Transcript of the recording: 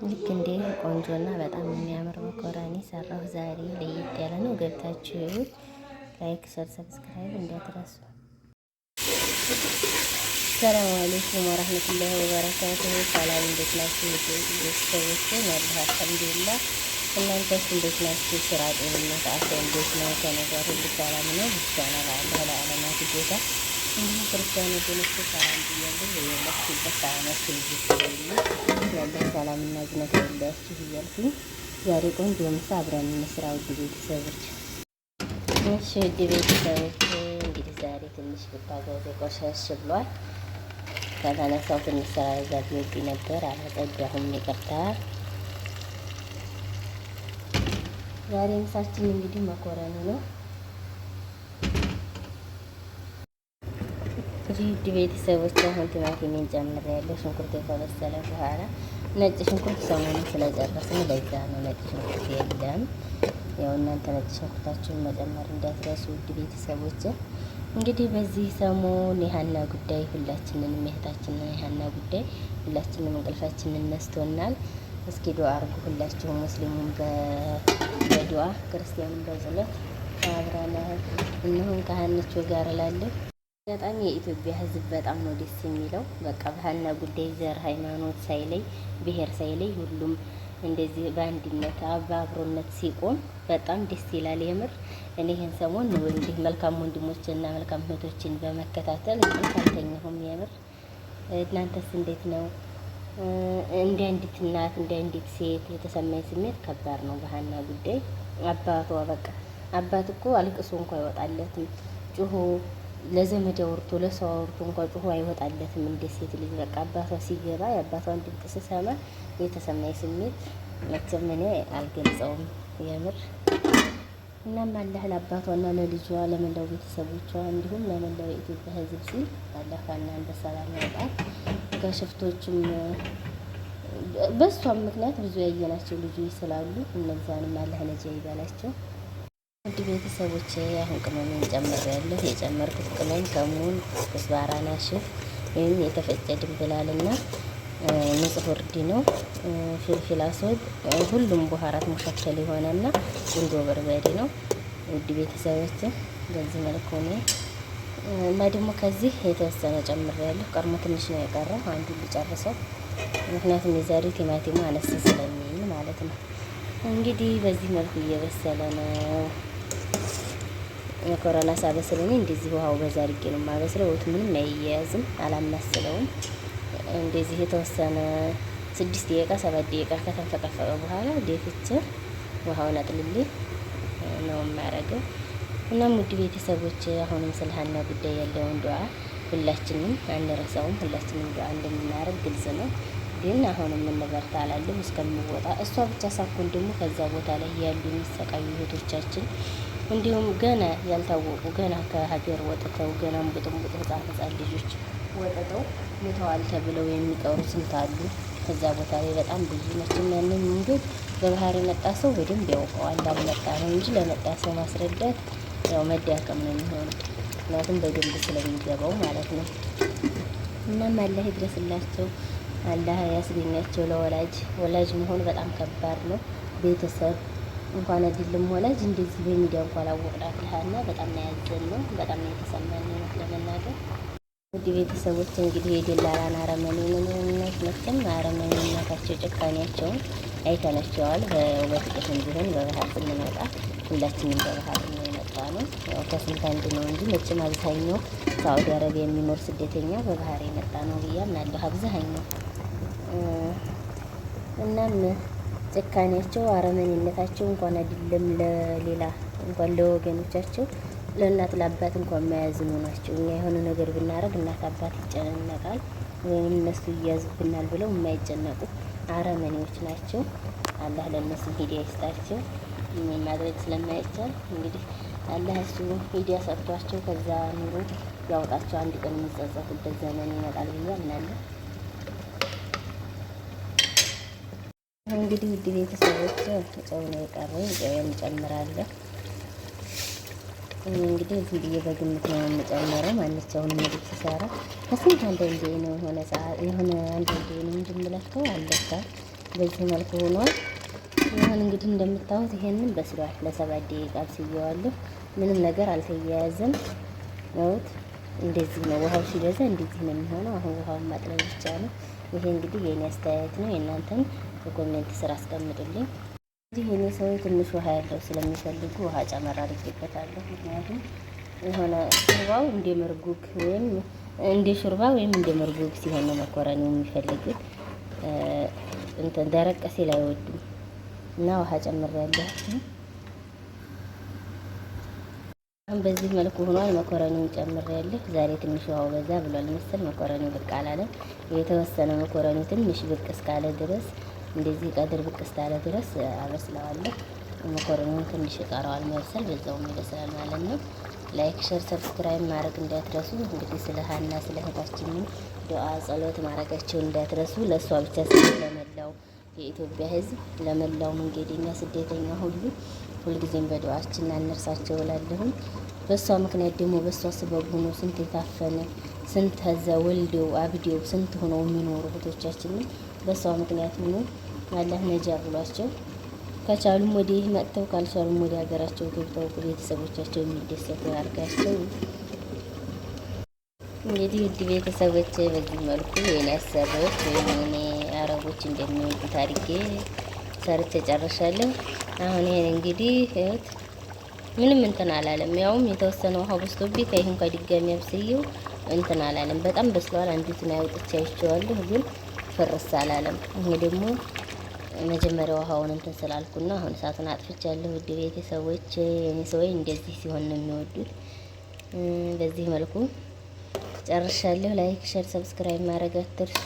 ልክ እንደ ቆንጆና በጣም የሚያምር መኮረኒ ሰራሁ ዛሬ። ለየት ያለ ነው። ገብታችሁ ላይክ፣ ሸር፣ ሰብስክራይብ እንዳትረሱ። ሰላም አለይኩም ወራህመቱላሂ ወበረካቱሁ። ሰላም እንዴት ናችሁ? ቤተሰቦቼ ያለሁ አልሐምዱሊላህ። እናንተስ እንዴት ናችሁ? ስራ፣ ጤንነት፣ አፍያ እንዴት ነው? ከነገር ሁሉ ሰላም ነው። ምስጋና ለአላህ ለዓለማት ጌታ። እንዲሁም ክርስቲያን ወገኖቼ ሰላም ብያለሁ። የየላችሁበት ሰላማችሁ ይብዛልኝ። ያለህ ሰላምና እዝነት ያለያችሁ እያልኩኝ ዛሬ ቆንጆ ምሳ አብረን እንስራ ውድ ቤተሰቦች። እሺ ውድ ቤተሰቦች እንግዲህ ዛሬ ትንሽ ብታገዜ ቆሸሽ ብሏል። ከተነሳው ትንሽ ስራ ይዛብኝ ነበር፣ አላጸዳሁም፣ ይቅርታ። ዛሬ ምሳችን እንግዲህ መኮረኒ ነው። ውድ ቤተሰቦች አሁን ቲማቲሜን ጨምሬያለሁ። ሽንኩርት የተበሰለ በኋላ ነጭ ሽንኩርት ሰሞኑን ስለጨረስን ለዛ ነው ነጭ ሽንኩርት የለም። ያው እናንተ ነጭ ሽንኩርታችሁን መጨመር እንዳትረሱ ውድ ቤተሰቦች። እንግዲህ በዚህ ሰሞን የሀና ጉዳይ ሁላችንንም የእህታችንን የሀና ጉዳይ ሁላችንም እንቅልፋችንን ነስቶናል። እስኪ ዱአ አርጉ ሁላችሁም፣ ሙስሊሙም በዱአ ክርስቲያኑም በጸሎት አብረን እንሁን ከሀንቾ ጋር እላለሁ። በጣም የኢትዮጵያ ሕዝብ በጣም ነው ደስ የሚለው። በቃ በሀና ጉዳይ ዘር፣ ሃይማኖት ሳይለይ ብሔር ሳይለይ ሁሉም እንደዚህ በአንድነት በአብሮነት ሲቆም በጣም ደስ ይላል። የምር እኔ ይህን ሰሞን ነው እንዲህ መልካም ወንድሞችና መልካም እህቶችን በመከታተል እንቅልፍ አልተኛሁም። የምር እናንተስ እንዴት ነው? እንደ አንዲት እናት እንደ አንዲት ሴት የተሰማኝ ስሜት ከባድ ነው በሀና ጉዳይ። አባቷ በቃ አባት እኮ አልቅሶ እንኳ አይወጣለትም። ጩሁ ለዘመድ አውርቶ ለሰው አውርቶ እንኳ ጩሁ አይወጣለትም እንደ ሴት ልጅ። በቃ አባቷ ሲገባ የአባቷን ድምፅ ስሰማ የተሰማኝ ስሜት መቼም እኔ አልገልጸውም የምር። እናም አላህ ለአባቷና ለልጇ ለመላው ቤተሰቦቿ እንዲሁም ለመላው የኢትዮጵያ ሕዝብ ሲል አላህ ሀናን በሰላም ያውጣል። ከሽፍቶችም በሷም ምክንያት ብዙ ያየናቸው ልጆች ስላሉ እነዛንም አላህ ነጃ ይበላቸው። ውድ ቤተሰቦች አሁን ቅመሜን ጨምሬያለሁ። የጨመርኩት ቅመም ከሙን፣ ኩዝባራ፣ ናሽፍ ወይም የተፈጨ ድንብላልና ንጹህ እርድ ነው። ፍልፍል አስወድ፣ ሁሉም በኋራት ሙሸከል የሆነና ቁንዶ በርበሬ ነው። ውድ ቤተሰቦች በዚህ መልኩ ነው እና ደግሞ ከዚህ የተወሰነ ጨምሬያለሁ። ቀርሞ ትንሽ ነው የቀረው፣ አንዱን ልጨርሰው ምክንያቱም የዛሬው ቲማቲሙ አነስ ስለሚል ማለት ነው። እንግዲህ በዚህ መልኩ እየበሰለ ነው። መኮረና ሳበስል እኔ እንደዚህ ውሃው በዛ አድርጌ ነው የማበስለው። ወጥ ምንም አይያያዝም፣ አላማስለውም። እንደዚህ የተወሰነ 6 ደቂቃ 7 ደቂቃ ከተንፈቀፈቀ በኋላ ደፍቼ ውሃውን አጥልሌ ነው የማረገው። እናም ውድ ቤተሰቦች አሁንም ስለ ሀና ጉዳይ ያለውን ዱዓ ሁላችንም አንረሳውም። ሁላችንም ዱዓ እንደምናረግ ግልጽ ነው። ግን አሁንም እንበርታ አላለሁ እስከምወጣ። እሷ ብቻ ሳትሆን ደግሞ ከዛ ቦታ ላይ ያሉ የሚሰቃዩ እህቶቻችን እንዲሁም ገና ያልታወቁ ገና ከሀገር ወጥተው ገና ሙጥሙጥ ህጻን ልጆች ወጥተው ሞተዋል ተብለው የሚቀሩ ስንት አሉ። ከዛ ቦታ ላይ በጣም ብዙ መቼም ያንን መንገድ በባህር የመጣ ሰው በደንብ ያውቀዋል። እንዳልመጣ ነው እንጂ ለመጣ ሰው ማስረዳት ያው መዳከም ነው የሚሆነው። ምክንያቱም በደንብ ስለሚገባው ማለት ነው። እናም አላህ ይድረስላቸው፣ አላህ ያስገኛቸው። ወላጅ መሆን በጣም ከባድ ነው። ቤተሰብ እንኳን አይደለም ወላጅ እንደዚህ በሚዲያ እንኳን አላወቅናት ለሀና በጣም ነው ያዘንነው፣ በጣም ነው የተሰማን ነው ለመናገር። ውድ ቤተሰቦች እንግዲህ የደላላን አረመኔነት መቼም አረመኔነታቸው ጭካኔያቸውን አይተናቸዋል። በጥቂትም ቢሆን በባህር ስንመጣ ሁላችንም በባህር ነው የመጣ ነው። ያው ከስንት አንድ ነው እንጂ መቼም አብዛኛው ሳዑዲ አረቢያ የሚኖር ስደተኛ በባህር የመጣ ነው ብዬ አምናለሁ አብዛኛው። እናም ጭካኔያቸው አረመኔነታቸው እንኳን አይደለም ለሌላ እንኳን ለወገኖቻቸው ለእናት ለአባት እንኳን የማያዝኑ ናቸው። እኛ የሆነ ነገር ብናረግ እናት አባት ይጨነቃል ወይም እነሱ ይያዙብናል ብለው የማይጨነቁ አረመኔዎች ናቸው። አላህ ለእነሱ ሂዳያ ይስጣቸው። ማድረግ ስለማይቻል እንግዲህ አላህ እሱ ሂዳያ ሰጥቷቸው ከዛ ኑሮ ያውጣቸው። አንድ ቀን የሚጸጸቱበት ዘመን ይመጣል ብዬ አምናለሁ። እንግዲህ ውድ ቤተሰቦች ጨው ነው የቀረኝ፣ ጨውን እንጨምራለን። እንግዲህ ዝም ብዬ በግምት ነው የምጨምረው። ማንኛውንም ምግብ ሲሰራ ከስንት አንዳንዴ ነው የሆነ አንዳንዴ ነው እንጂ የምለካው አለካ በዚህ መልኩ ሆኗል። አሁን እንግዲህ እንደምታዩት ይሄንን በስሏል። ለ7 ደቂቃ አብስዬዋለሁ። ምንም ነገር አልተያያዘም። ነውት እንደዚህ ነው። ውሃው ሲበዛ እንደዚህ ነው የሚሆነው። አሁን ውሃውን ማጥለል ብቻ ነው። ይሄ እንግዲህ የኔ አስተያየት ነው። የእናንተን በኮሜንት ስራ አስቀምጡልኝ። እንግዲህ የኔ ሰው ትንሽ ውሃ ያለው ስለሚፈልጉ ውሃ ጨመር አድርጌበታለሁ። ምክንያቱም የሆነ ሾርባው እንደ መርጉግ ወይም እንደ ሾርባ ወይም እንደ መርጉግ ሲሆን ነው መኮረኒ የሚፈልጉት። እንትን ደረቅ ሲል አይወዱም እና ውሃ ጨምሬያለሁ። አሁን በዚህ መልኩ ሆኗል። መኮረኒውን ጨምሬያለሁ። ዛሬ ትንሽ ውሃው በዛ ብሏል መሰል መኮረኒው ብቅ አላለም። የተወሰነ መኮረኒ ትንሽ ብቅ እስካለ ድረስ እንደዚህ ቀድር ብቅ እስካለ ድረስ አበስለዋለሁ። መኮረኒውን ትንሽ ይቀረዋል መብሰል፣ በዛውም ይበስላል ማለት ነው። ላይክ፣ ሼር፣ ሰብስክራይብ ማድረግ እንዳትረሱ። እንግዲህ ስለ ሀና ስለ እህታችንን ዱዓ ጸሎት ማድረጋቸውን እንዳትረሱ። ለእሷ ብቻ ሳይሆን ለመላው የኢትዮጵያ ሕዝብ ለመላው መንገደኛ ስደተኛ ሁሉ ሁልጊዜም በዱዓችን አንርሳቸው እላለሁኝ። በእሷ ምክንያት ደግሞ በእሷ ስበብ ሆኖ ስንት የታፈነ ስንት ከዛ ወልደው አብዴው ስንት ሆነው የሚኖሩ እህቶቻችንን በእሷ ምክንያት ሆኖ አላህ ነጃ ብሏቸው ከቻሉም ወዲህ መጥተው ካልቻሉም ወደ ሀገራቸው ገብተው ቤተሰቦቻቸው የሚደሰቱ ያርጋቸው። እንግዲህ ውድ ቤተሰቦች በዚህ መልኩ የኔ አሰሪዎች ወይም የኔ አረቦች እንደሚወዱት አድርጌ ሰርቼ ጨርሻለሁ። አሁን ይሄን እንግዲህ እዩት፣ ምንም እንትን አላለም። ያውም የተወሰነ ውሃ በስቶብኝ ከይሁን ከድጋሚ አብስዬው እንትን አላለም። በጣም በስሏል። አንዲቱን አውጥቼ አይቼዋለሁ ግን ፍርስ አላለም። ይሄ ደግሞ መጀመሪያ ውሃውን እንትን ስላልኩና አሁን እሳቱን አጥፍቻለሁ። ውድ ቤተሰቦች የኔ ሰዎች እንደዚህ ሲሆን ነው የሚወዱት። በዚህ መልኩ ጨርሻለሁ። ላይክ፣ ሼር፣ ሰብስክራይብ ማድረግ አትርሱ።